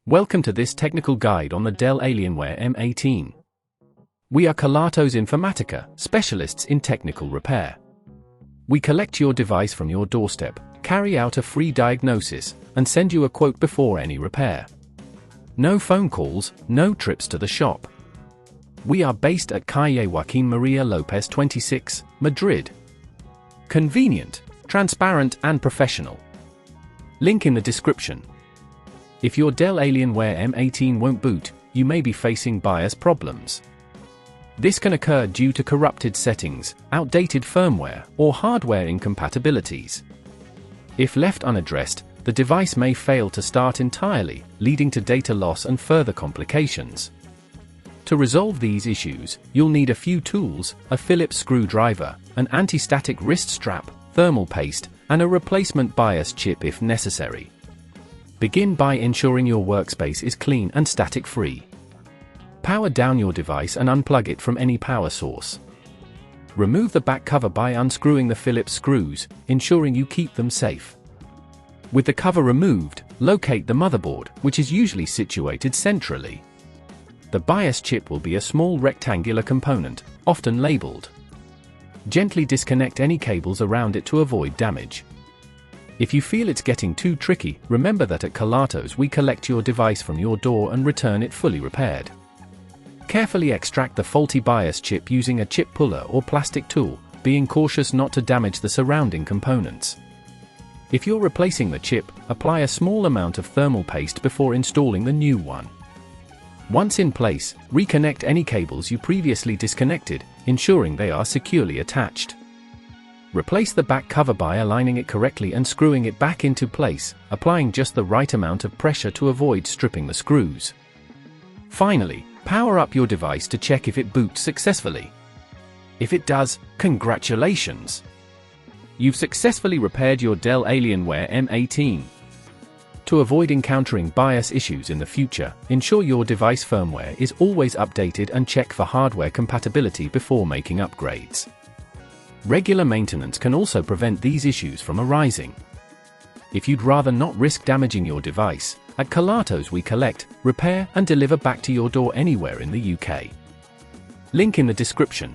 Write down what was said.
Welcome to this technical guide on the Dell Alienware M18. We are Kelatos Informatica, specialists in technical repair. We collect your device from your doorstep, carry out a free diagnosis, and send you a quote before any repair. No phone calls, no trips to the shop. We are based at Calle Joaquín María López 26, Madrid. Convenient, transparent and professional. Link in the description. If your Dell Alienware M18 won't boot, you may be facing BIOS problems. This can occur due to corrupted settings, outdated firmware, or hardware incompatibilities. If left unaddressed, the device may fail to start entirely, leading to data loss and further complications. To resolve these issues, you'll need a few tools, a Phillips screwdriver, an anti-static wrist strap, thermal paste, and a replacement BIOS chip if necessary. Begin by ensuring your workspace is clean and static-free. Power down your device and unplug it from any power source. Remove the back cover by unscrewing the Phillips screws, ensuring you keep them safe. With the cover removed, locate the motherboard, which is usually situated centrally. The BIOS chip will be a small rectangular component, often labeled. Gently disconnect any cables around it to avoid damage. If you feel it's getting too tricky, remember that at Kelatos we collect your device from your door and return it fully repaired. Carefully extract the faulty BIOS chip using a chip puller or plastic tool, being cautious not to damage the surrounding components. If you're replacing the chip, apply a small amount of thermal paste before installing the new one. Once in place, reconnect any cables you previously disconnected, ensuring they are securely attached. Replace the back cover by aligning it correctly and screwing it back into place, applying just the right amount of pressure to avoid stripping the screws. Finally, power up your device to check if it boots successfully. If it does, congratulations! You've successfully repaired your Dell Alienware M18. To avoid encountering BIOS issues in the future, ensure your device firmware is always updated and check for hardware compatibility before making upgrades. Regular maintenance can also prevent these issues from arising. If you'd rather not risk damaging your device, at Kelatos we collect, repair and deliver back to your door anywhere in the UK. Link in the description.